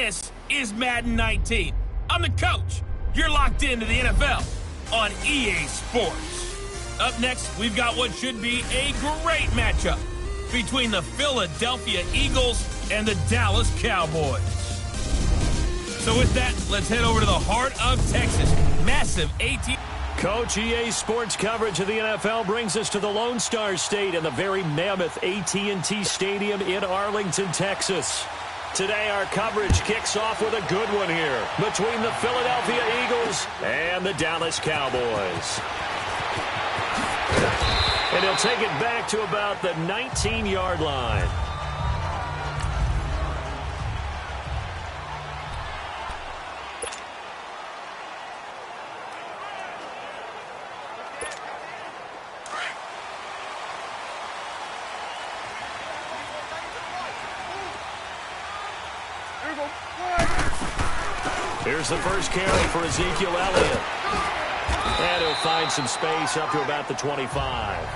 This is Madden 19. I'm the coach. You're locked into the NFL on EA Sports. Up next, we've got what should be a great matchup between the Philadelphia Eagles and the Dallas Cowboys. So with that, let's head over to the heart of Texas. Massive AT. Coach, EA Sports coverage of the NFL brings us to the Lone Star State and the very mammoth AT&T Stadium in Arlington, Texas. Today, our coverage kicks off with a good one here between the Philadelphia Eagles and the Dallas Cowboys. And he'll take it back to about the 19-yard line. Here's the first carry for Ezekiel Elliott. And he'll find some space up to about the 25.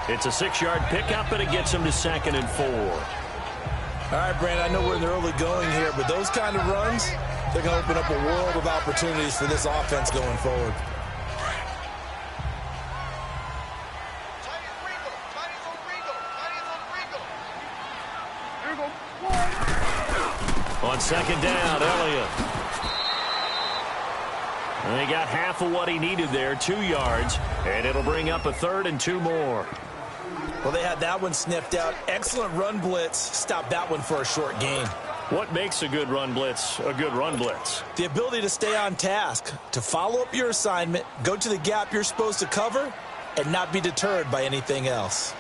It's a 6-yard pickup, and it gets him to 2nd and 4. All right, Brandon, I know we're in the early going here, but those kind of runs, they're going to open up a world of opportunities for this offense going forward. On 2nd down, Elliott. And he got half of what he needed there, 2 yards, and it'll bring up a 3rd and 2 more. Well, they had that one sniffed out. Excellent run blitz. Stopped that one for a short gain. What makes a good run blitz a good run blitz? The ability to stay on task, to follow up your assignment, go to the gap you're supposed to cover, and not be deterred by anything else.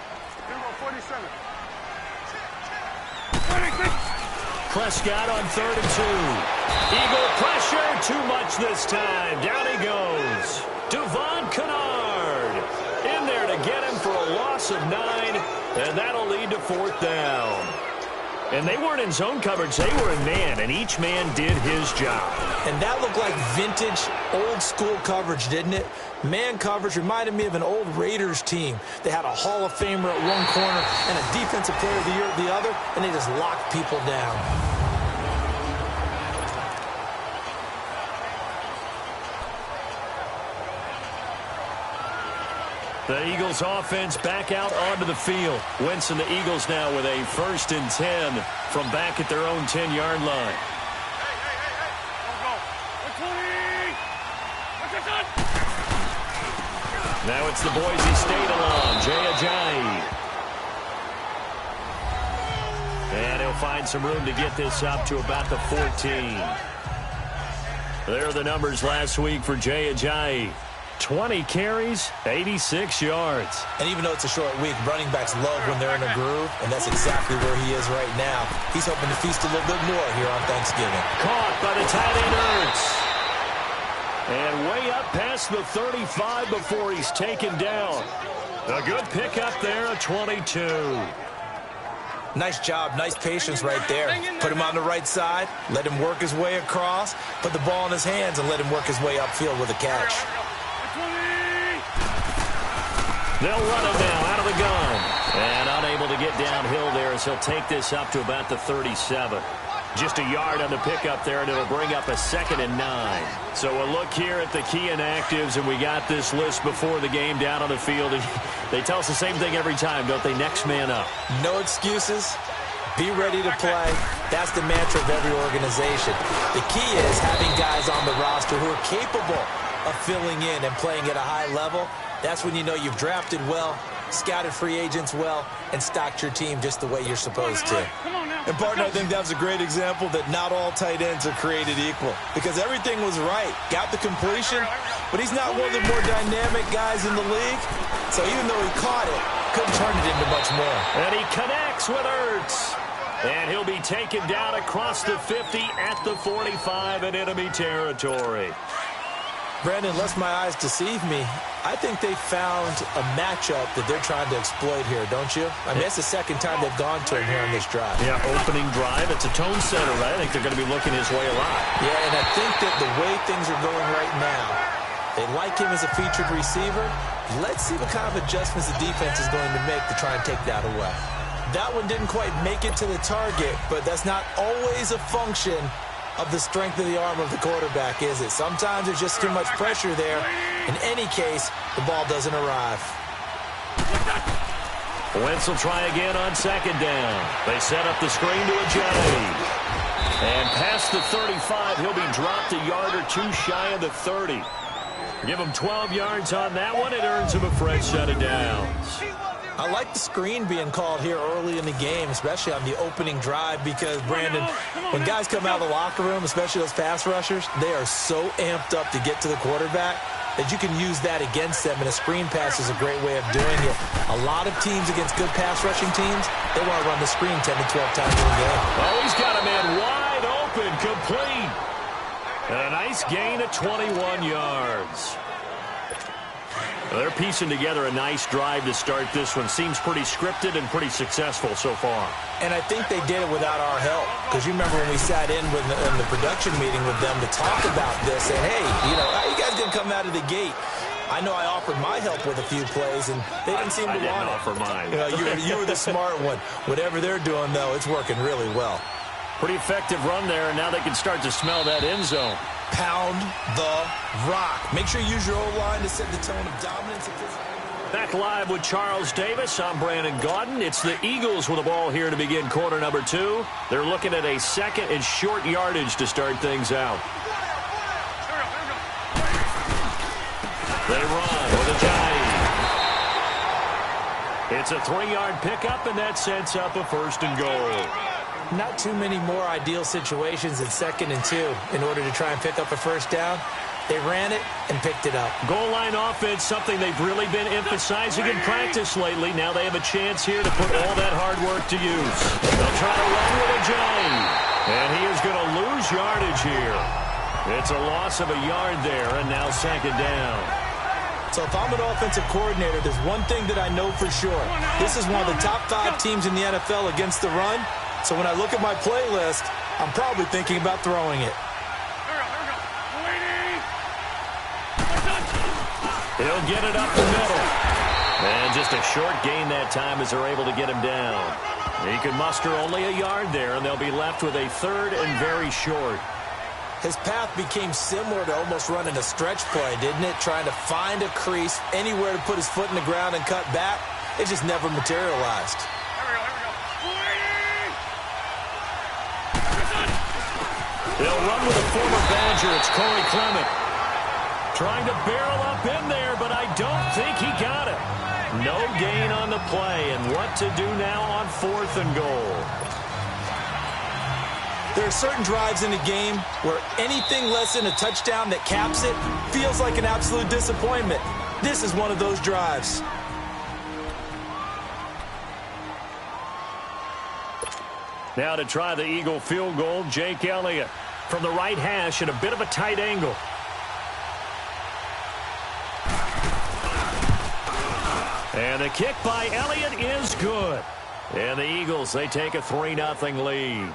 Prescott on 3rd and 2. Eagle pressure, too much this time. Down he goes. Devon Kennard in there to get him for a loss of 9, and that'll lead to 4th down. And they weren't in zone coverage, they were in man, and each man did his job. And that looked like vintage, old-school coverage, didn't it? Man coverage reminded me of an old Raiders team. They had a Hall of Famer at one corner and a Defensive Player of the Year at the other, and they just locked people down. The Eagles offense back out onto the field. Wentz and the Eagles now with a 1st and 10 from back at their own 10-yard line. Now it's the Boise State alum, Jay Ajayi. And he'll find some room to get this up to about the 14. There are the numbers last week for Jay Ajayi. 20 carries, 86 yards. And even though it's a short week, running backs love when they're in a groove, and that's exactly where he is right now. He's hoping to feast a little bit more here on Thanksgiving. Caught by the tight end Ertz. And way up past the 35 before he's taken down. A good pickup there, a 22. Nice job, nice patience right there. Put him on the right side, let him work his way across, put the ball in his hands, and let him work his way upfield with a catch. They'll run him now out of the gun. And unable to get downhill there as he'll take this up to about the 37. Just a yard on the pickup there, and it'll bring up a 2nd and 9. So a look here at the key inactives, and we got this list before the game down on the field. They tell us the same thing every time, don't they? Next man up. No excuses. Be ready to play. That's the mantra of every organization. The key is having guys on the roster who are capable of filling in and playing at a high level. That's when you know you've drafted well, scouted free agents well, and stocked your team just the way you're supposed to. And, partner, I think that's a great example that not all tight ends are created equal, because everything was right. Got the completion, but he's not one of the more dynamic guys in the league. So even though he caught it, couldn't turn it into much more. And he connects with Ertz. And he'll be taken down across the 50 at the 45 in enemy territory. Brandon, lest my eyes deceive me, I think they found a matchup that they're trying to exploit here, don't you? I mean, it's the second time they've gone to him here on this drive. Yeah, opening drive. It's a tone setter, right? I think they're going to be looking his way a lot. Yeah, and I think that the way things are going right now, they like him as a featured receiver. Let's see what kind of adjustments the defense is going to make to try and take that away. That one didn't quite make it to the target, but that's not always a function of the strength of the arm of the quarterback, is it? Sometimes there's just too much pressure there. In any case, the ball doesn't arrive. Wentz will try again on second down. They set up the screen to Ajayi. And past the 35, he'll be dropped a yard or two shy of the 30. Give him 12 yards on that one. It earns him a fresh set of downs. I like the screen being called here early in the game, especially on the opening drive, because, Brandon, when guys come out of the locker room, especially those pass rushers, they are so amped up to get to the quarterback that you can use that against them, and a screen pass is a great way of doing it. A lot of teams against good pass rushing teams, they want to run the screen 10 to 12 times in a game. Oh, he's got a man wide open, complete. And a nice gain of 21 yards. They're piecing together a nice drive to start this one. Seems pretty scripted and pretty successful so far. And I think they did it without our help. Because you remember when we sat in the production meeting with them to talk about this, and hey, how you guys going to come out of the gate? I know I offered my help with a few plays, and they didn't seem to want it. I didn't offer mine. You were the smart one. Whatever they're doing, though, it's working really well. Pretty effective run there, and now they can start to smell that end zone. Pound the rock. Make sure you use your O-line to set the tone of dominance. Back live with Charles Davis. I'm Brandon Gaudin. It's the Eagles with the ball here to begin quarter number 2. They're looking at a second and short yardage to start things out. They run with Ajayi. It's a 3-yard pickup, and that sets up a first and goal. Not too many more ideal situations in 2nd and 2 in order to try and pick up a first down. They ran it and picked it up. Goal line offense, something they've really been emphasizing in practice lately. Now they have a chance here to put all that hard work to use. They'll try to run with Ajayi. And he is going to lose yardage here. It's a loss of a yard there, and now 2nd down. So if I'm an offensive coordinator, there's one thing that I know for sure. This is one of the top 5 teams in the NFL against the run. So when I look at my playlist, I'm probably thinking about throwing it. He'll get it up the middle. And just a short gain that time as they're able to get him down. He can muster only a yard there, and they'll be left with a 3rd and very short. His path became similar to almost running a stretch play, didn't it? Trying to find a crease, anywhere to put his foot in the ground and cut back. It just never materialized. They'll run with a former Badger. It's Corey Clement. Trying to barrel up in there, but I don't think he got it. No gain on the play, and what to do now on 4th and goal. There are certain drives in a game where anything less than a touchdown that caps it feels like an absolute disappointment. This is one of those drives. Now to try the Eagle field goal, Jake Elliott from the right hash at a bit of a tight angle. And the kick by Elliott is good. And the Eagles, they take a 3-0 lead.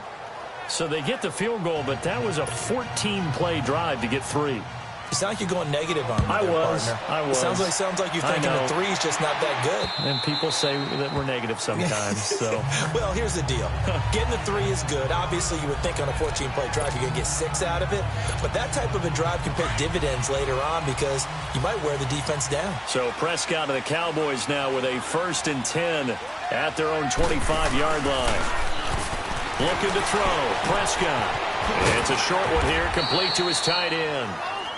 So they get the field goal, but that was a 14-play drive to get 3. You sound like you're going negative on me, partner. I was. It sounds like you're thinking the 3's just not that good. And people say that we're negative sometimes. So, well, here's the deal. Getting the 3 is good. Obviously, you would think on a 14-play drive you're going to get 6 out of it. But that type of a drive can pay dividends later on because you might wear the defense down. So Prescott and the Cowboys now with a 1st and 10 at their own 25-yard line. Looking to throw. Prescott. It's a short one here, complete to his tight end.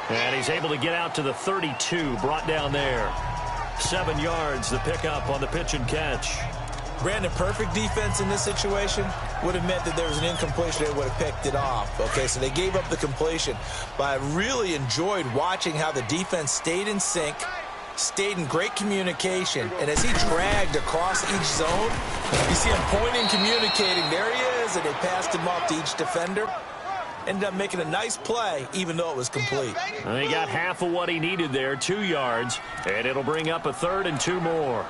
And he's able to get out to the 32, brought down there. 7 yards, the pickup on the pitch and catch. Brandon, perfect defense in this situation would have meant that there was an incompletion. They would have picked it off. Okay, so they gave up the completion. But I really enjoyed watching how the defense stayed in sync, stayed in great communication. And as he dragged across each zone, you see him pointing, communicating. There he is, and they passed him off to each defender. Ended up making a nice play, even though it was complete. He got half of what he needed there, 2 yards, and it'll bring up a 3rd and 2 more.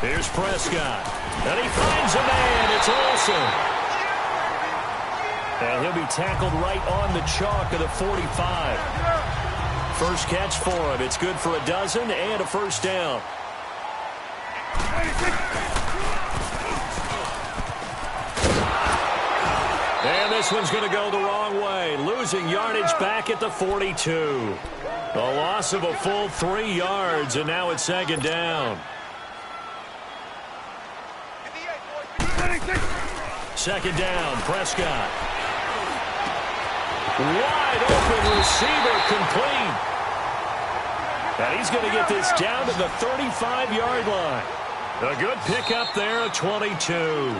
Here's Prescott, and he finds a man. It's Olsen. And he'll be tackled right on the chalk of the 45. First catch for him. It's good for a dozen and a first down. And this one's going to go the wrong way. Losing yardage back at the 42. A loss of a full 3 yards, and now it's second down. Second down, Prescott. Wide open receiver, complete. And he's going to get this down to the 35-yard line. A good pickup there at 22.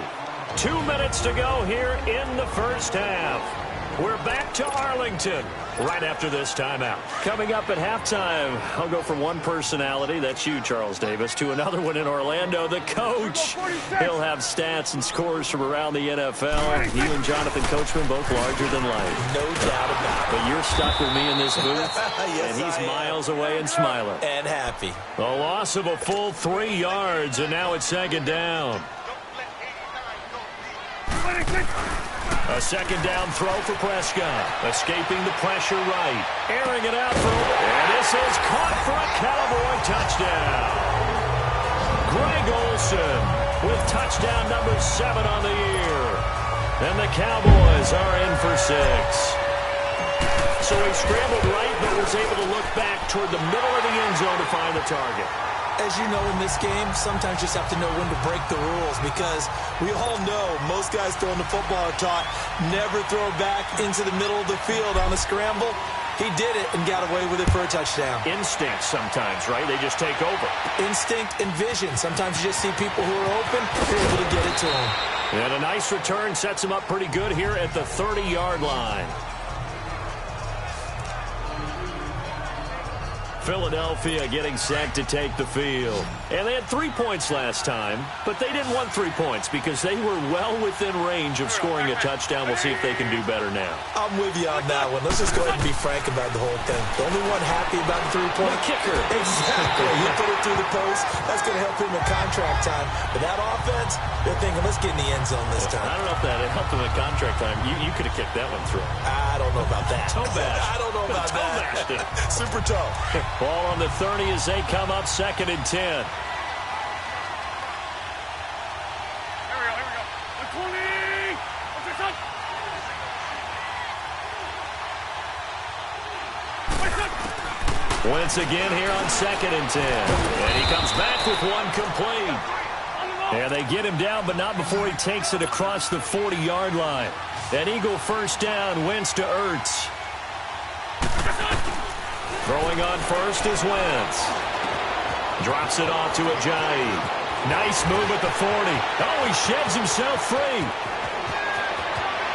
2 minutes to go here in the first half. We're back to Arlington right after this timeout. Coming up at halftime, I'll go from one personality, that's you, Charles Davis, to another one in Orlando, the coach. He'll have stats and scores from around the NFL. You and Jonathan Coachman, both larger than life. No doubt about it. But you're stuck with me in this booth, Yes, and he's miles away and smiling. And happy. A loss of a full 3 yards, and now it's second down. A second down throw for Prescott. Escaping the pressure right. Airing it out for and this is caught for a Cowboy touchdown. Greg Olsen with touchdown number 7 on the year. And the Cowboys are in for 6. So he scrambled right, but was able to look back toward the middle of the end zone to find the target. As you know, in this game, sometimes you just have to know when to break the rules, because we all know most guys throwing the football are taught never throw back into the middle of the field on a scramble. He did it and got away with it for a touchdown. Instinct sometimes, right? They just take over. Instinct and vision. Sometimes you just see people who are open, you're able to get it to them. And a nice return sets him up pretty good here at the 30-yard line. Philadelphia getting set to take the field. And they had 3 points last time, but they didn't want 3 points because they were well within range of scoring a touchdown. We'll see if they can do better now. I'm with you on that one. Let's just go ahead and be frank about the whole thing. The only one happy about the 3-point kicker. Exactly. He put it through the post. That's going to help him in contract time. But that offense, they're thinking, let's get in the end zone this time. I don't know if that helped him in contract time. You could have kicked that one through. I don't know about that. Toe bash. I don't know about that. Super toe. Ball on the 30 as they come up, 2nd and 10. Here we go. 20. Wentz again here on 2nd and 10. And he comes back with one complete. And they get him down, but not before he takes it across the 40-yard line. An Eagle first down, Wentz to Ertz. Throwing on first is Wentz. Drops it off to Ajayi. Nice move at the 40. Oh, he sheds himself free.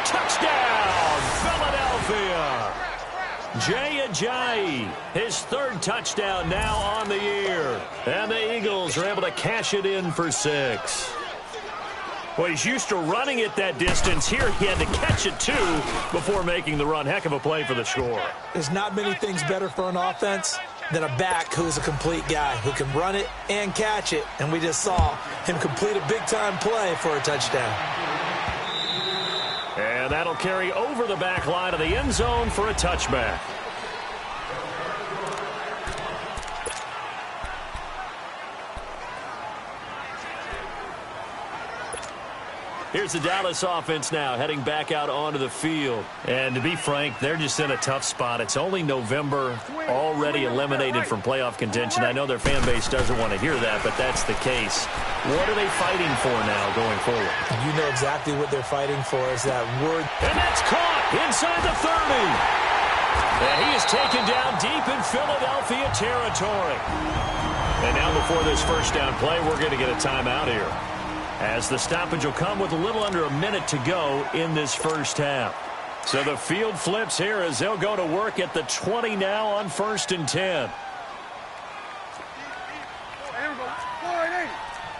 Touchdown, Philadelphia. Jay Ajayi, his 3rd touchdown now on the year. And the Eagles are able to cash it in for 6. Well, he's used to running it that distance. Here he had to catch it, too, before making the run. Heck of a play for the score. There's not many things better for an offense than a back who's a complete guy who can run it and catch it. And we just saw him complete a big-time play for a touchdown. And that'll carry over the back line of the end zone for a touchback. Here's the Dallas offense now, heading back out onto the field. And to be frank, they're just in a tough spot. It's only November, already eliminated from playoff contention. I know their fan base doesn't want to hear that, but that's the case. What are they fighting for now going forward? You know exactly what they're fighting for is that word. And that's caught inside the 30. And he is taken down deep in Philadelphia territory. And now before this first down play, we're going to get a timeout here, as the stoppage will come with a little under a minute to go in this first half. So the field flips here as they'll go to work at the 20 now on 1st and 10. Here we go. Line 8.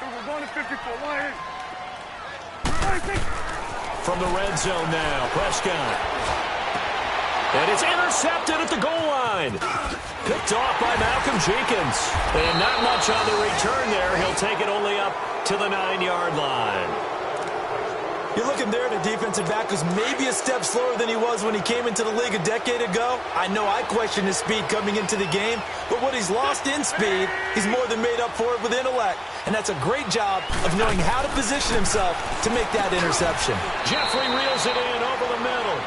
We're going to 54. Line 8. From the red zone now, Prescott. And it's intercepted at the goal line. Picked off by Malcolm Jenkins. And not much on the return there. He'll take it only up to the 9-yard line. You're looking there at a defensive back who's maybe a step slower than he was when he came into the league a decade ago. I know I questioned his speed coming into the game, but what he's lost in speed, he's more than made up for it with intellect. And that's a great job of knowing how to position himself to make that interception. Jeffrey reels it in over the middle.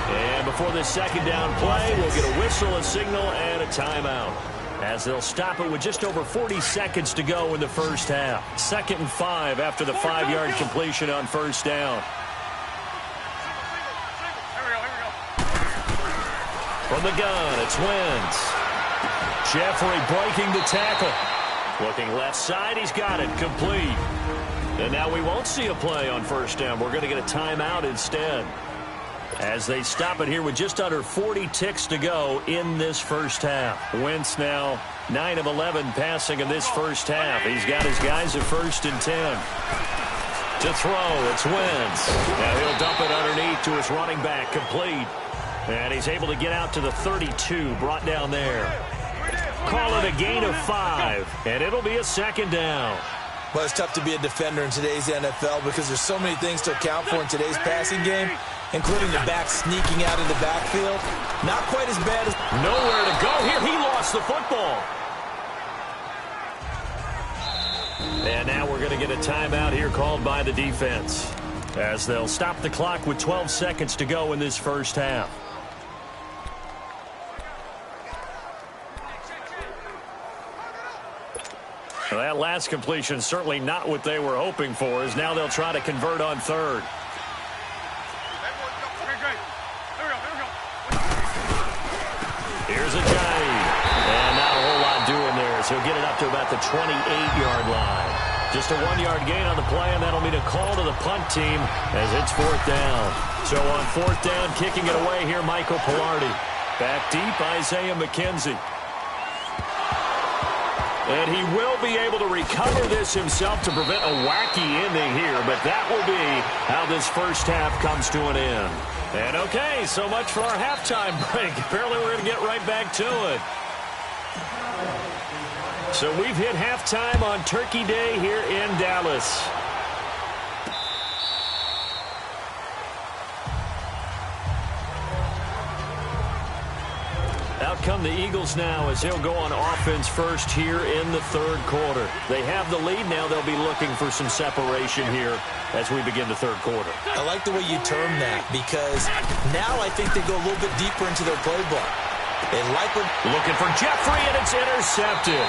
And before this second down play, we'll get a whistle, a signal, and a timeout, as they'll stop it with just over 40 seconds to go in the first half. 2nd and 5 after the 5-yard completion on first down. From the gun, it's Wentz. Jeffrey breaking the tackle. Looking left side, he's got it, complete. And now we won't see a play on first down. We're going to get a timeout instead, as they stop it here with just under 40 ticks to go in this first half. Wentz now 9 of 11 passing in this first half. He's got his guys at 1st and 10. To throw, it's Wentz. Now he'll dump it underneath to his running back, complete. And he's able to get out to the 32, brought down there. Call it a gain of 5, and it'll be a second down. Well, it's tough to be a defender in today's NFL because there's so many things to account for in today's passing game, including the back sneaking out in the backfield. Not quite as bad as... Nowhere to go here. He lost the football. And now we're going to get a timeout here called by the defense, as they'll stop the clock with 12 seconds to go in this first half. Well, that last completion certainly not what they were hoping for, as now they'll try to convert on 3rd. Here's a dive. And not a whole lot doing there, as he'll get it up to about the 28-yard line. Just a 1-yard gain on the play, and that'll mean a call to the punt team as it's 4th down. So on 4th down, kicking it away here, Michael Pilardi. Back deep, Isaiah McKenzie. And he will be able to recover this himself to prevent a wacky ending here, but that will be how this first half comes to an end. And okay, so much for our halftime break. Apparently we're going to get right back to it. So we've hit halftime on Turkey Day here in Dallas. Out come the Eagles now, as they'll go on offense first here in the 3rd quarter. They have the lead now. They'll be looking for some separation here as we begin the 3rd quarter. I like the way you term that, because now I think they go a little bit deeper into their playbook. They like what... Looking for Jeffrey, and it's intercepted.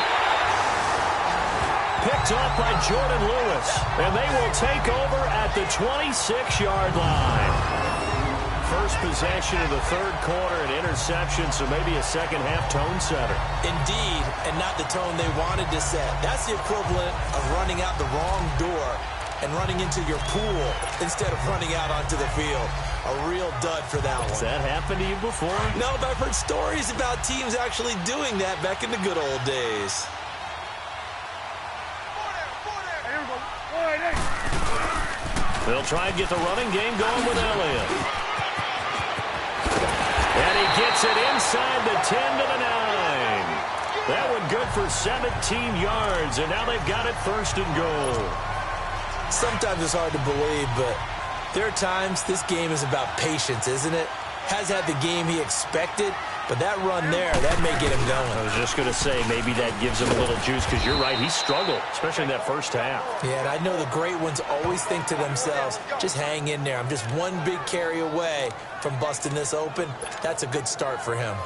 Picked off by Jordan Lewis, and they will take over at the 26-yard line. First possession of the 3rd quarter, an interception, so maybe a second-half tone setter. Indeed, and not the tone they wanted to set. That's the equivalent of running out the wrong door and running into your pool instead of running out onto the field. A real dud for that one. Has that happened to you before? No, but I've heard stories about teams actually doing that back in the good old days. They'll try and get the running game going with Elliott. And he gets it inside the 10 to the 9. That one good for 17 yards, and now they've got it 1st and goal. Sometimes it's hard to believe, but there are times this game is about patience, isn't it? Has had the game he expected, but that run there, that may get him going. I was just going to say, maybe that gives him a little juice, because you're right, he struggled, especially in that first half. Yeah, and I know the great ones always think to themselves, just hang in there. I'm just one big carry away from busting this open. That's a good start for him.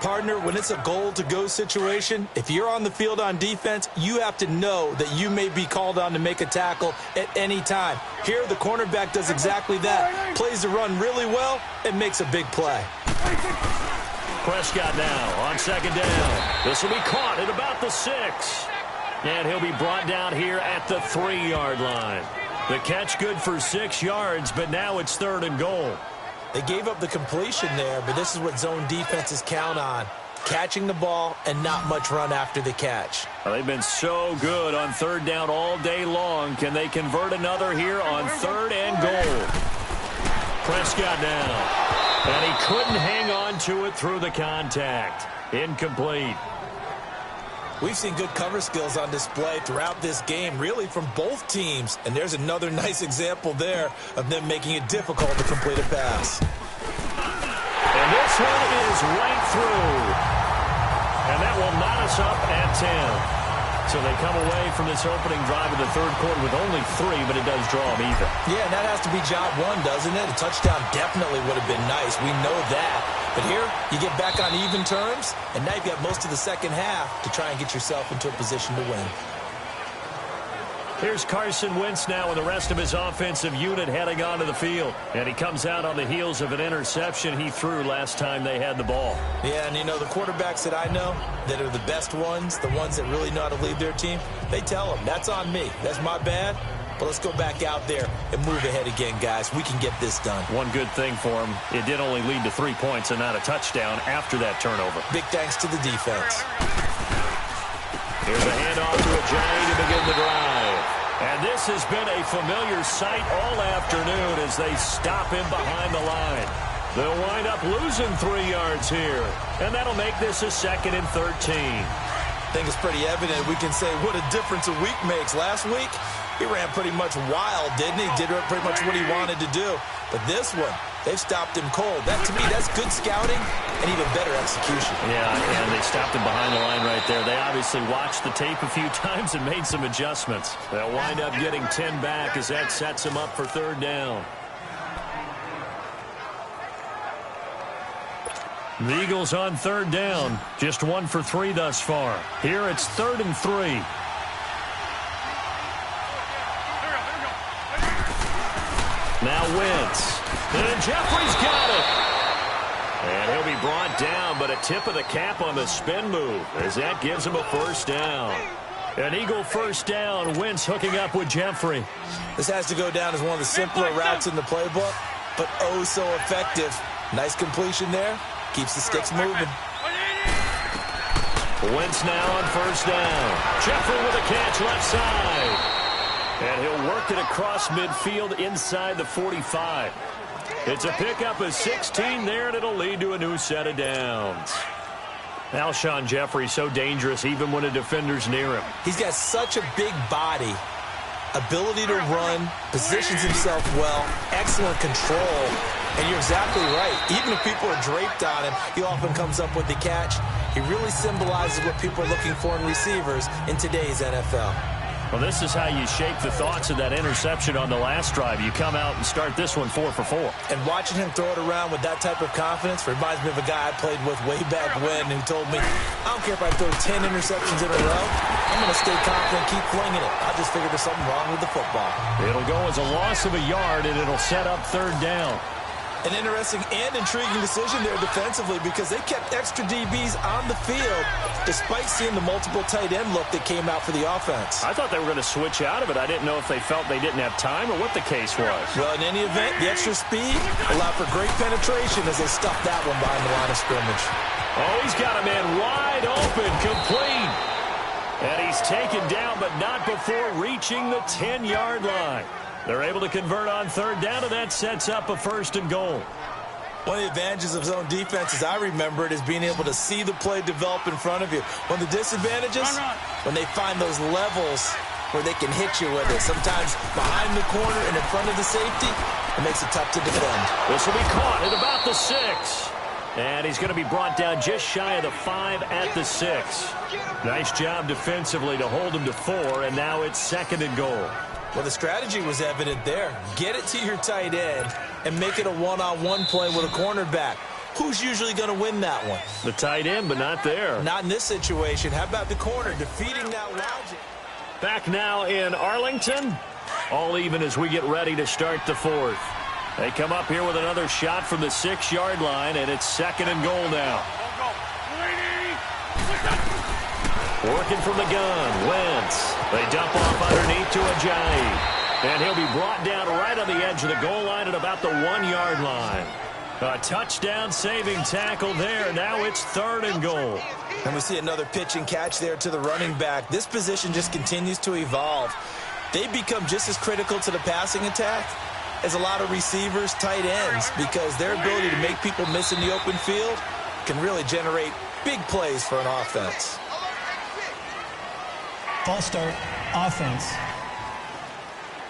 Partner, when it's a goal-to-go situation, if you're on the field on defense, you have to know that you may be called on to make a tackle at any time. Here, the cornerback does exactly that. Plays the run really well and makes a big play. Prescott now on 2nd down. This will be caught at about the 6. And he'll be brought down here at the 3-yard line. The catch good for 6 yards, but now it's 3rd and goal. They gave up the completion there, but this is what zone defenses count on. Catching the ball and not much run after the catch. Well, they've been so good on 3rd down all day long. Can they convert another here on 3rd and goal? Prescott now. And he couldn't hang on to it through the contact. Incomplete. We've seen good cover skills on display throughout this game, really from both teams. And there's another nice example there of them making it difficult to complete a pass. And this one is right through. And that will knot us up at 10. So they come away from this opening drive of the third quarter with only 3, but it does draw them even. Yeah, and that has to be job one, doesn't it? A touchdown definitely would have been nice. We know that. But here, you get back on even terms, and now you've got most of the second half to try and get yourself into a position to win. Here's Carson Wentz now with the rest of his offensive unit heading onto the field. And he comes out on the heels of an interception he threw last time they had the ball. Yeah, and you know, the quarterbacks that I know that are the best ones, the ones that really know how to lead their team, they tell them, that's on me. That's my bad. But let's go back out there and move ahead again, guys. We can get this done. One good thing for him, it did only lead to 3 points and not a touchdown after that turnover. Big thanks to the defense. Here's a handoff to Ajayi to begin the drive. And this has been a familiar sight all afternoon as they stop him behind the line. They'll wind up losing 3 yards here. And that'll make this a 2nd and 13. I think it's pretty evident we can say what a difference a week makes. Last week, he ran pretty much wild, didn't he? Did pretty much what he wanted to do. But this one, they've stopped him cold. That, to me, that's good scouting and even better execution. Yeah, and they stopped him behind the line right there. They obviously watched the tape a few times and made some adjustments. They'll wind up getting 10 back as that sets them up for 3rd down. The Eagles on 3rd down. Just 1 for 3 thus far. Here it's 3rd and 3. Now Wentz. And Jeffrey's got it. And he'll be brought down, but a tip of the cap on the spin move as that gives him a 1st down. An Eagle 1st down. Wentz hooking up with Jeffrey. This has to go down as one of the simpler routes in the playbook, but oh so effective. Nice completion there. Keeps the sticks moving. Wentz now on 1st down. Jeffrey with a catch left side. And he'll work it across midfield inside the 45. It's a pickup of 16 there, and it'll lead to a new set of downs. Alshon Jeffrey so dangerous even when a defender's near him. He's got such a big body, ability to run, positions himself well, excellent control. And you're exactly right. Even if people are draped on him, he often comes up with the catch. He really symbolizes what people are looking for in receivers in today's NFL. Well, this is how you shape the thoughts of that interception on the last drive. You come out and start this one 4 for 4. And watching him throw it around with that type of confidence reminds me of a guy I played with way back when who told me, I don't care if I throw 10 interceptions in a row. I'm going to stay confident, keep flinging it. I just figured there's something wrong with the football. It'll go as a loss of a yard, and it'll set up 3rd down. An interesting and intriguing decision there defensively because they kept extra DBs on the field despite seeing the multiple tight end look that came out for the offense. I thought they were going to switch out of it. I didn't know if they felt they didn't have time or what the case was. Well, in any event, the extra speed allowed for great penetration as they stuffed that one behind the line of scrimmage. Oh, he's got a man wide open, complete. And he's taken down, but not before reaching the 10-yard line. They're able to convert on 3rd down, and that sets up a 1st and goal. One of the advantages of zone defense, as I remember it, is being able to see the play develop in front of you. One of the disadvantages, when they find those levels where they can hit you with it. Sometimes behind the corner and in front of the safety, it makes it tough to defend. This will be caught at about the 6. And he's going to be brought down just shy of the 5 at the 6. Nice job defensively to hold him to 4, and now it's 2nd and goal. Well, the strategy was evident there. Get it to your tight end and make it a one-on-one play with a cornerback. Who's usually going to win that one? The tight end, but not there. Not in this situation. How about the corner defeating that logic? Back now in Arlington. All even as we get ready to start the 4th. They come up here with another shot from the 6-yard line, and it's 2nd and goal now. Working from the gun, Wentz. They dump off underneath to Ajayi. And he'll be brought down right on the edge of the goal line at about the 1-yard line. A touchdown saving tackle there. Now it's 3rd and goal. And we see another pitch and catch there to the running back. This position just continues to evolve. They become just as critical to the passing attack as a lot of receivers, tight ends, because their ability to make people miss in the open field can really generate big plays for an offense. False start, offense.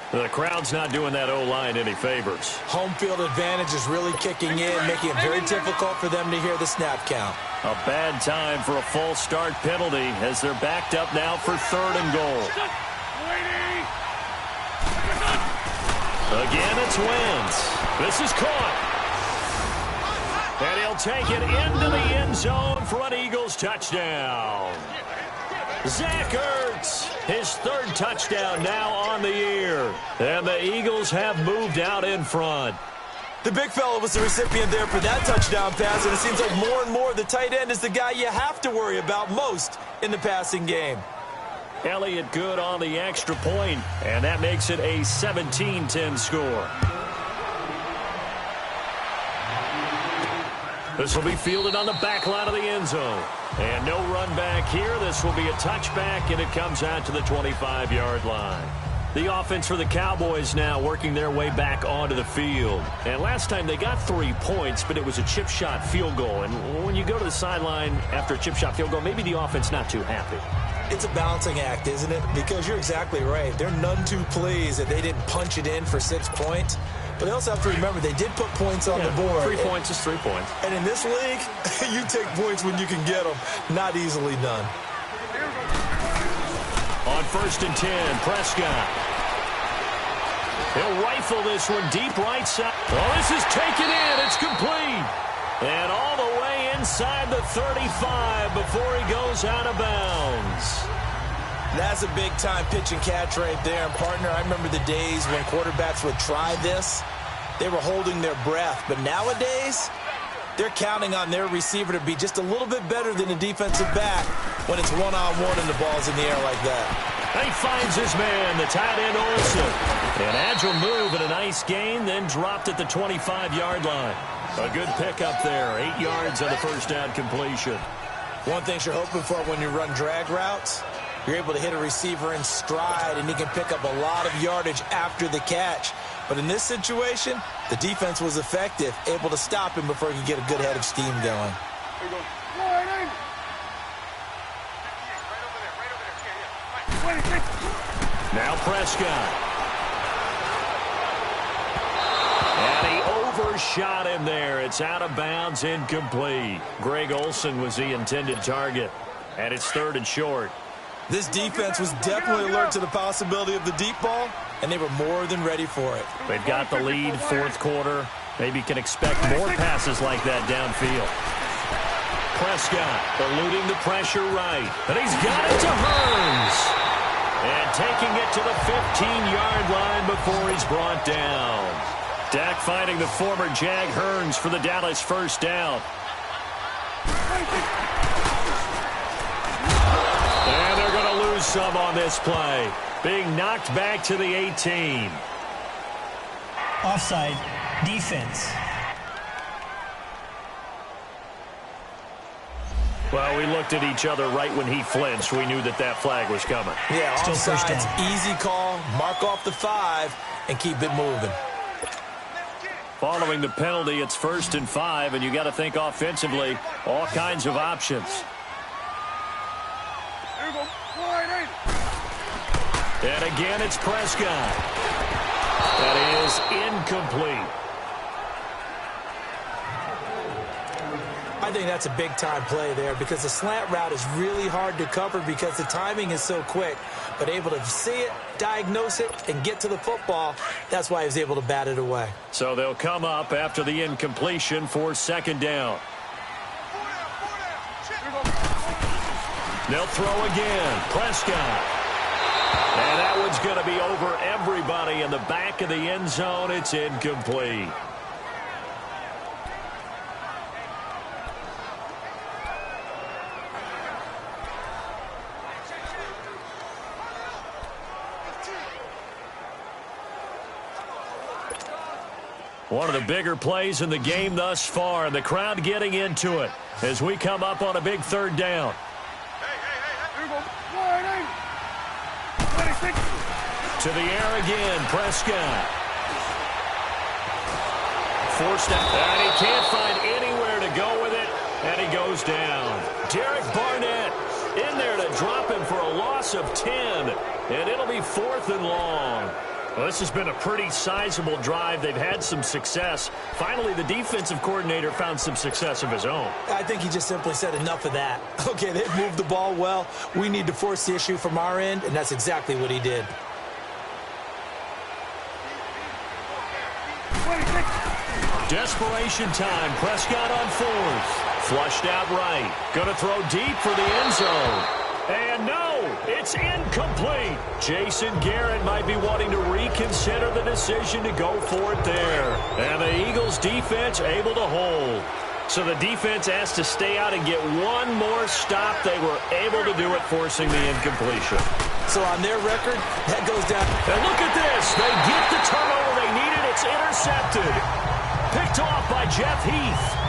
The crowd's not doing that O-line any favors. Home field advantage is really kicking in, making it very difficult for them to hear the snap count. A bad time for a false start penalty as they're backed up now for 3rd and goal. Again, it's Wentz. This is caught. And he'll take it into the end zone for an Eagles touchdown. Zach Ertz, his 3rd touchdown now on the year. And the Eagles have moved out in front. The big fella was the recipient there for that touchdown pass, and it seems like more and more the tight end is the guy you have to worry about most in the passing game. Elliott good on the extra point, and that makes it a 17-10 score. This will be fielded on the back line of the end zone. And no run back here. This will be a touchback, and it comes out to the 25-yard line. The offense for the Cowboys now working their way back onto the field. And last time they got 3 points, but it was a chip shot field goal. And when you go to the sideline after a chip shot field goal, maybe the offense not too happy. It's a balancing act, isn't it? Because you're exactly right. They're none too pleased that they didn't punch it in for 6 points. But they also have to remember they did put points on the board. 3 points is 3 points. And in this league, you take points when you can get them. Not easily done. On 1st and 10, Prescott. He'll rifle this one deep right side. Oh, this is taken in. It's complete. And all the way inside the 35 before he goes out of bounds. That's a big-time pitch and catch right there. And, partner, I remember the days when quarterbacks would try this. They were holding their breath. But nowadays, they're counting on their receiver to be just a little bit better than the defensive back when it's one-on-one and the ball's in the air like that. He finds his man, the tight end Olsen. An agile move and a nice gain, then dropped at the 25-yard line. A good pickup there, 8 yards on the first down completion. One thing you're hoping for when you run drag routes, you're able to hit a receiver in stride, and he can pick up a lot of yardage after the catch. But in this situation, the defense was effective, able to stop him before he could get a good head of steam going. Now Prescott. And he overshot him there. It's out of bounds, incomplete. Greg Olsen was the intended target. And it's 3rd and short. This defense was definitely alert to the possibility of the deep ball, and they were more than ready for it. They've got the lead, 4th quarter. Maybe can expect more passes like that downfield. Prescott eluding the pressure right. And he's got it to Hearns. And taking it to the 15-yard line before he's brought down. Dak finding the former Jag Hearns for the Dallas first down. And they're going to lose some on this play. Being knocked back to the 18. Offside, defense. Well, we looked at each other right when he flinched. We knew that that flag was coming. Yeah, Still first offsides, down. easy call, mark off the 5, and keep it moving. Following the penalty, it's 1st and 5, and you got to think offensively, all kinds of options. And again, it's Prescott. That is incomplete. I think that's a big-time play there because the slant route is really hard to cover because the timing is so quick. But able to see it, diagnose it, and get to the football, that's why he was able to bat it away. So they'll come up after the incompletion for 2nd down. They'll throw again. Prescott. And that one's going to be over everybody in the back of the end zone. It's incomplete. One of the bigger plays in the game thus far, and the crowd getting into it as we come up on a big 3rd down. To the air again, Prescott. Forced out, and he can't find anywhere to go with it, and he goes down. Derek Barnett In there to drop him for a loss of 10. And it'll be 4th and long. Well, this has been a pretty sizable drive. They've had some success. Finally, the defensive coordinator found some success of his own. I think he just simply said enough of that. Okay, they've moved the ball well. We need to force the issue from our end, and that's exactly what he did. Desperation time. Prescott on 4th. Flushed out right. Going to throw deep for the end zone. And no, it's incomplete. Jason Garrett might be wanting to reconsider the decision to go for it there. And the Eagles defense able to hold. So the defense asked to stay out and get one more stop. They were able to do it, forcing the incompletion. So on their record, that goes down. And look at this. They get the turnover they needed. It's intercepted. Picked off by Jeff Heath.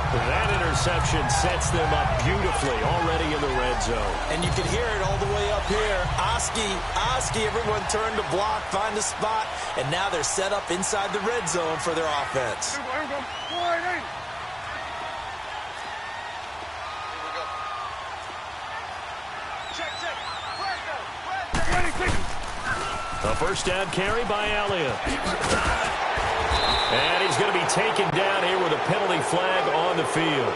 That interception sets them up beautifully already in the red zone. And you can hear it all the way up here. Oski, everyone turned to block, find a spot, and now they're set up inside the red zone for their offense. A first down carry by Elliott. And he's going to be taken down here with a penalty flag on the field.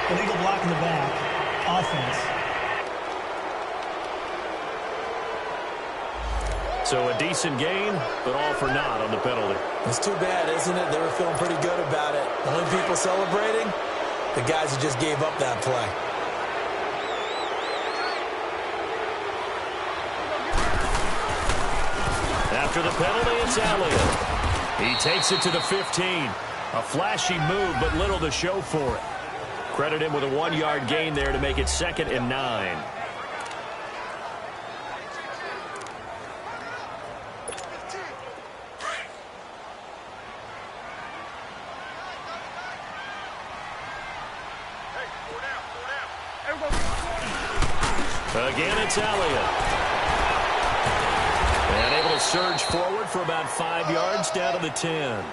Illegal block in the back. Offense. So a decent gain, but all for naught on the penalty. It's too bad, isn't it? They were feeling pretty good about it. The only people celebrating, the guys who just gave up that play. After the penalty, it's Elliott. He takes it to the 15. A flashy move, but little to show for it. Credit him with a 1-yard gain there to make it 2nd and 9. Again, it's Elliott. And able to surge forward for about 5 yards down to the 10.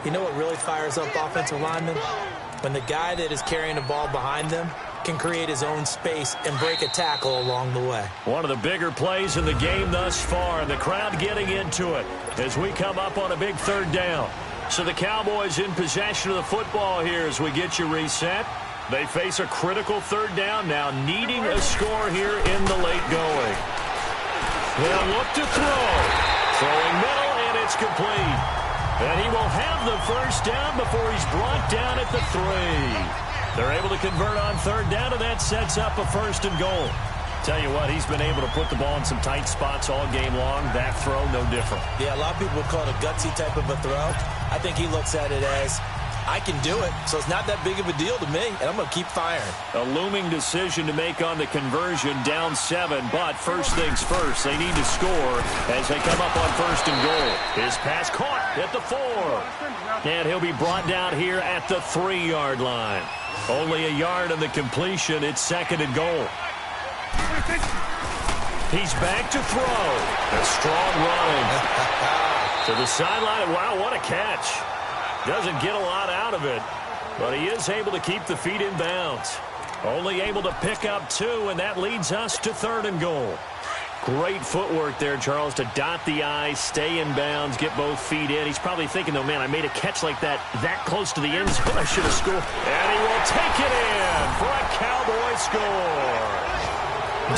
You know what really fires up offensive linemen? When the guy that is carrying the ball behind them can create his own space and break a tackle along the way. One of the bigger plays in the game thus far, and the crowd getting into it as we come up on a big 3rd down. So the Cowboys in possession of the football here as we get you reset. They face a critical 3rd down now, needing a score here in the late going. They'll look to throw. Throwing middle, and it's complete. And he will have the first down before he's brought down at the 3. They're able to convert on 3rd down, and that sets up a 1st and goal. Tell you what, he's been able to put the ball in some tight spots all game long. That throw, no different. Yeah, a lot of people would call it a gutsy type of a throw. I think he looks at it as, I can do it, so it's not that big of a deal to me, and I'm going to keep firing. A looming decision to make on the conversion, down 7, but first things first, they need to score as they come up on 1st and goal. His pass caught at the 4. And he'll be brought down here at the 3-yard line. Only a yard on the completion, it's 2nd and goal. He's back to throw. A strong run. To the sideline, wow, what a catch. Doesn't get a lot out of it, but he is able to keep the feet in bounds. Only able to pick up 2, and that leads us to 3rd and goal. Great footwork there, Charles, to dot the I, stay in bounds, get both feet in. He's probably thinking, though, man, I made a catch like that close to the end zone. I should have scored. And he will take it in for a Cowboy score.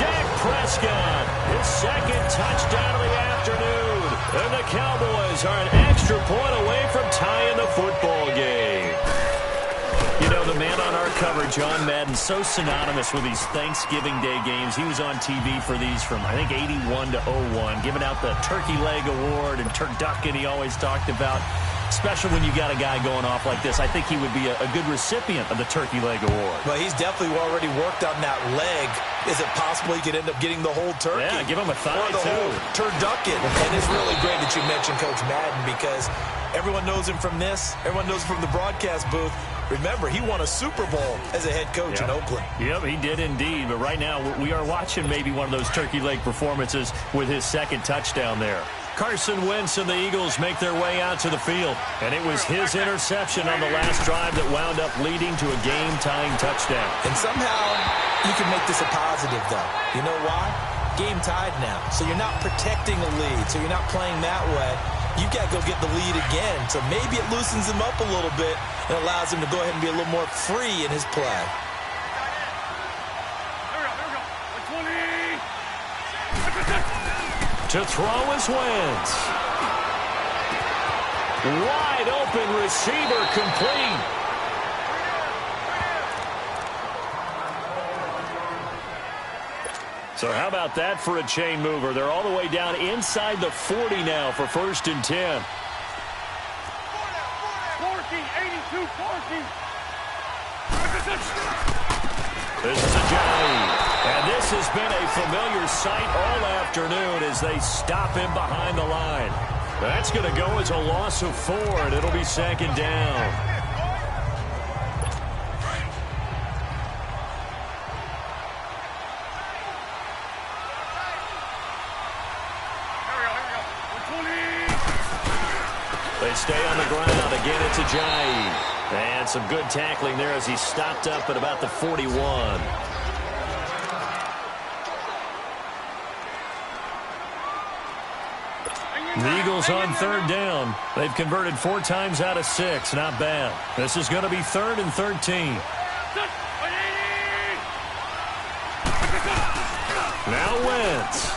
Dak Prescott, his 2nd touchdown of the afternoon. And the Cowboys are an extra point away from tying the football game. You know, the man on our cover, John Madden, so synonymous with these Thanksgiving Day games. He was on TV for these from, I think, 81 to 01, giving out the Turkey Leg Award and turducken he always talked about. Especially when you got a guy going off like this. I think he would be a good recipient of the Turkey Leg Award. Well, he's definitely already worked on that leg. Is it possible he could end up getting the whole turkey? Yeah, give him a thigh, or the too. whole turducken. And it's really great that you mentioned Coach Madden because everyone knows him from this. Everyone knows him from the broadcast booth. Remember, he won a Super Bowl as a head coach in Oakland. Yep, he did indeed. But right now, we are watching maybe one of those turkey leg performances with his 2nd touchdown there. Carson Wentz and the Eagles make their way out to the field. And it was his interception on the last drive that wound up leading to a game-tying touchdown. And somehow you can make this a positive, though. You know why? Game tied now. So you're not protecting a lead. So you're not playing that way. You've got to go get the lead again. So maybe it loosens him up a little bit and allows him to go ahead and be a little more free in his play. To throw is Wentz. Wide open receiver complete. So how about that for a chain mover? They're all the way down inside the 40 now for 1st and 10. 82, 40. This is Ajayi. And this has been a familiar sight all afternoon as they stop him behind the line. That's going to go as a loss of 4, and it'll be 2nd down. They stay on the ground. Again, it's Ajayi. And some good tackling there as he stopped up at about the 41. The Eagles on 3rd down. They've converted 4 times out of 6. Not bad. This is going to be 3rd and 13. Now Wentz.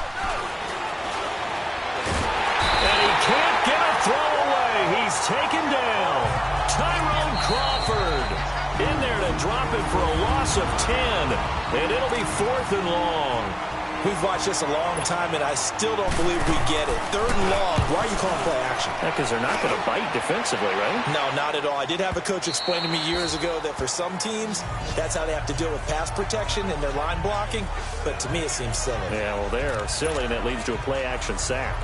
And he can't get a throw away. He's taken down. Tyrone Crawford in there to drop it for a loss of 10. And it'll be 4th and long. We've watched this a long time, and I still don't believe we get it. 3rd and long. Why are you calling play action? Because they're not going to bite defensively, right? No, not at all. I did have a coach explain to me years ago that for some teams, that's how they have to deal with pass protection and their line blocking. But to me, it seems silly. Yeah, well, they're silly, and it leads to a play-action sack.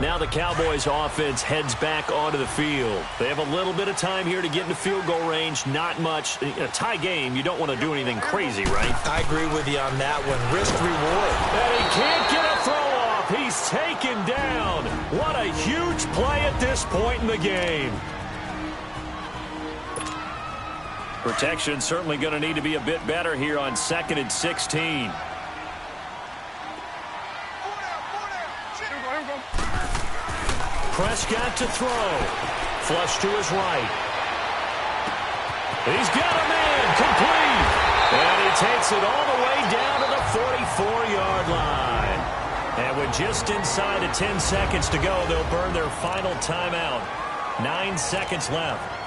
Now the Cowboys offense heads back onto the field. They have a little bit of time here to get into field goal range. Not much. A tie game, you don't want to do anything crazy, right? I agree with you on that one. Risk reward. And he can't get a throw off. He's taken down. What a huge play at this point in the game. Protection certainly going to need to be a bit better here on 2nd and 16. Prescott to throw. Flush to his right. He's got a man complete. And he takes it all the way down to the 44-yard line. And with just inside of 10 seconds to go, they'll burn their final timeout. 9 seconds left.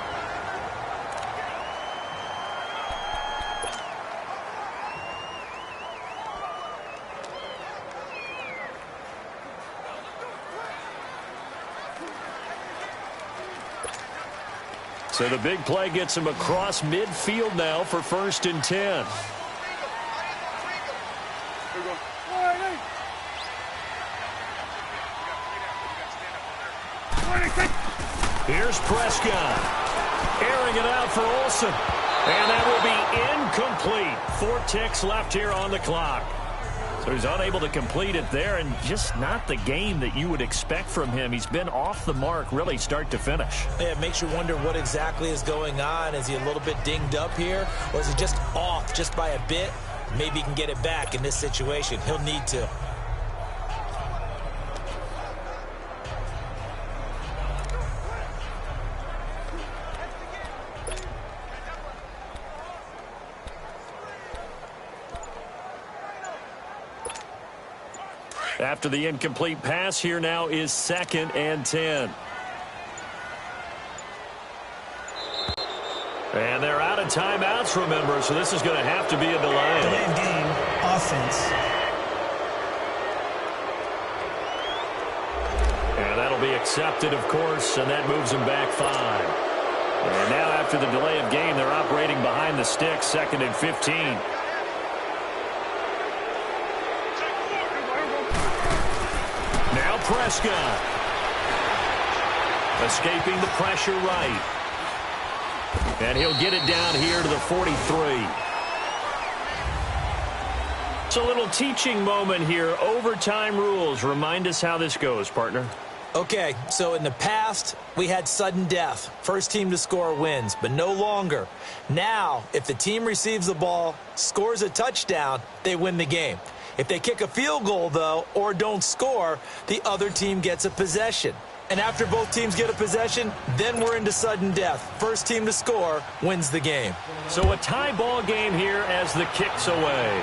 So the big play gets him across midfield now for 1st and 10. Here's Prescott. Airing it out for Olsen. And that will be incomplete. 4 ticks left here on the clock. So he's unable to complete it there, and just not the game that you would expect from him. He's been off the mark really start to finish. Yeah, it makes you wonder what exactly is going on. Is he a little bit dinged up here, or is he just off just by a bit? Maybe he can get it back in this situation. He'll need to. After the incomplete pass, here now is 2nd and 10. And they're out of timeouts, remember, so this is going to have to be a delay. Delay of game, offense. And that'll be accepted, of course, and that moves them back 5. And now after the delay of game, they're operating behind the sticks, 2nd and 15. Now Prescott. Escaping the pressure right. And he'll get it down here to the 43. It's a little teaching moment here. Overtime rules. Remind us how this goes, partner. Okay, so in the past, we had sudden death. First team to score wins, but no longer. Now, if the team receives the ball, scores a touchdown, they win the game. If they kick a field goal, though, or don't score, the other team gets a possession. And after both teams get a possession, then we're into sudden death. First team to score wins the game. So a tie ball game here as the kick's away.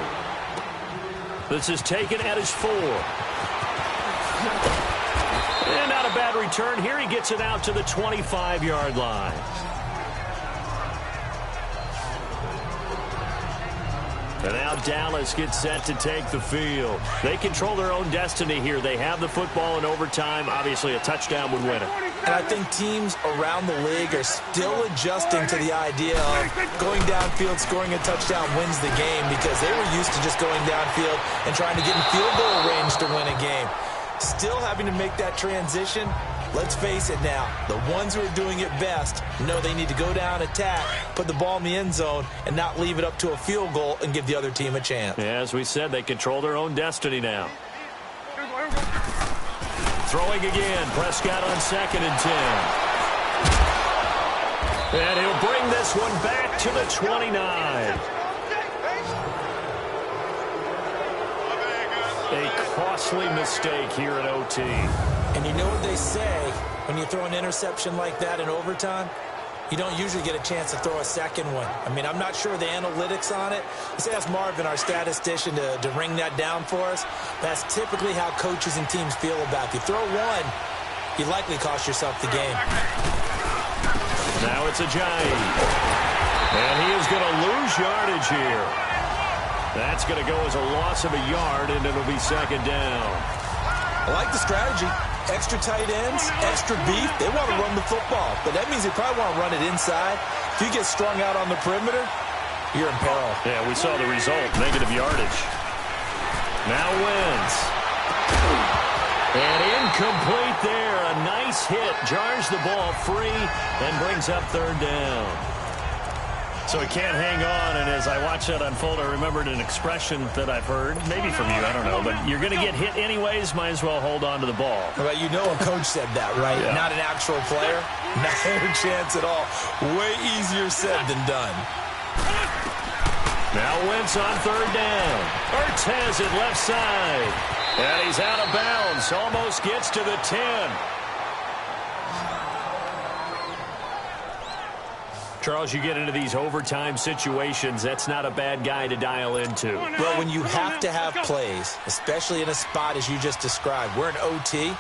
This is taken at his 4. And not a bad return. Here he gets it out to the 25-yard line. And now Dallas gets set to take the field. They control their own destiny here. They have the football in overtime. Obviously, a touchdown would win it. And I think teams around the league are still adjusting to the idea of going downfield, scoring a touchdown wins the game, because they were used to just going downfield and trying to get in field goal range to win a game. Still having to make that transition. Let's face it now, the ones who are doing it best know they need to go down, attack, put the ball in the end zone, and not leave it up to a field goal and give the other team a chance. Yeah, as we said, they control their own destiny now. Throwing again, Prescott on 2nd and 10. And he'll bring this one back to the 29. A costly mistake here at OT. And you know what they say, when you throw an interception like that in overtime, you don't usually get a chance to throw a second one. I mean, I'm not sure the analytics on it. Let's ask Marvin, our statistician, to ring that down for us. That's typically how coaches and teams feel about it. If you throw one, you likely cost yourself the game. Now it's a giant. And he is going to lose yardage here. That's going to go as a loss of a yard, and it'll be 2nd down. I like the strategy. Extra tight ends, extra beef. They want to run the football, but that means they probably want to run it inside. If you get strung out on the perimeter, you're in peril. Yeah, we saw the result, negative yardage. Now wins. And incomplete there. A nice hit. Jars the ball free and brings up 3rd down. So he can't hang on, and as I watch that unfold, I remembered an expression that I've heard, maybe from you, I don't know, but you're going to get hit anyways, might as well hold on to the ball. Well, you know a coach said that, right? Yeah. Not an actual player. Not a chance at all. Way easier said than done. Now Wentz on 3rd down. Ertz has it left side. And he's out of bounds. Almost gets to the 10. Charles, you get into these overtime situations, that's not a bad guy to dial into. Well, when you have to have plays, especially in a spot as you just described, we're in OT,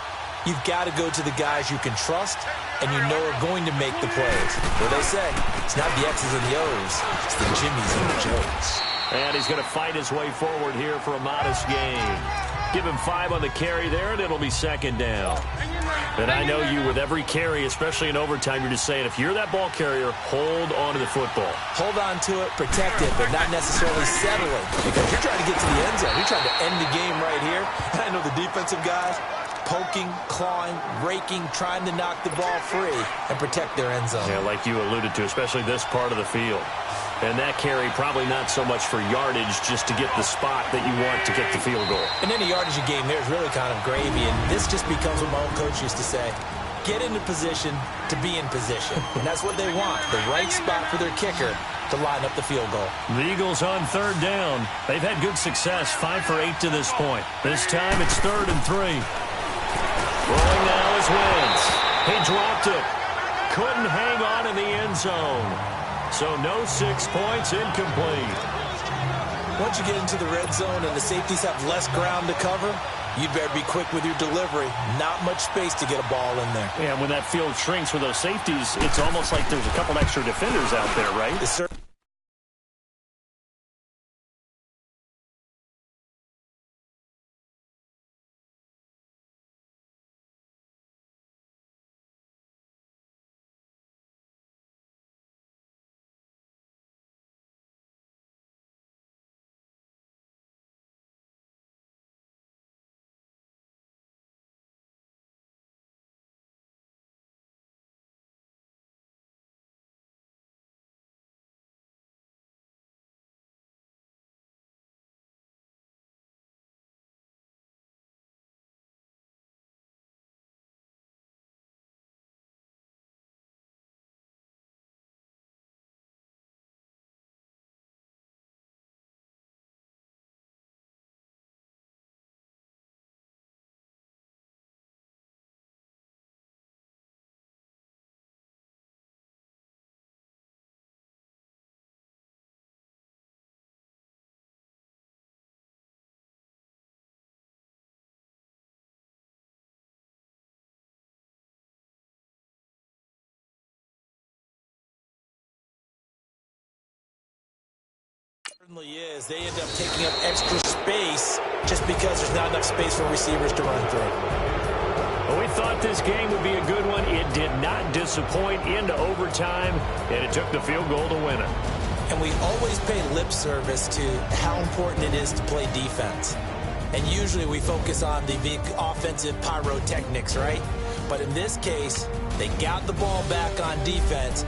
you've got to go to the guys you can trust and you know are going to make the plays. What they say, it's not the X's and the O's, it's the Jimmys and the Joes. And he's going to fight his way forward here for a modest gain. Give him 5 on the carry there, and it'll be 2nd down. And I know you, with every carry, especially in overtime, you're just saying, if you're that ball carrier, hold on to the football. Hold on to it, protect it, but not necessarily settling. Because you're trying to get to the end zone. You're trying to end the game right here. And I know the defensive guys, poking, clawing, raking, trying to knock the ball free and protect their end zone. Yeah, like you alluded to, especially this part of the field. And that carry probably not so much for yardage, just to get the spot that you want to get the field goal. And any yardage you gain there is really kind of gravy. And this just becomes what my old coach used to say. Get into position to be in position. And that's what they want, the right spot for their kicker to line up the field goal. The Eagles on 3rd down. They've had good success, 5 for 8 to this point. This time it's 3rd and 3. Rolling now is Wentz. He dropped it. Couldn't hang on in the end zone. So no 6 points, incomplete. Once you get into the red zone and the safeties have less ground to cover, you'd better be quick with your delivery. Not much space to get a ball in there. Yeah, when that field shrinks with those safeties, it's almost like there's a couple extra defenders out there, right? Yes, sir. Certainly is. They end up taking up extra space just because there's not enough space for receivers to run through. Well, we thought this game would be a good one. It did not disappoint into overtime, and it took the field goal to win it. And we always pay lip service to how important it is to play defense. And usually we focus on the offensive pyrotechnics, right? But in this case, they got the ball back on defense,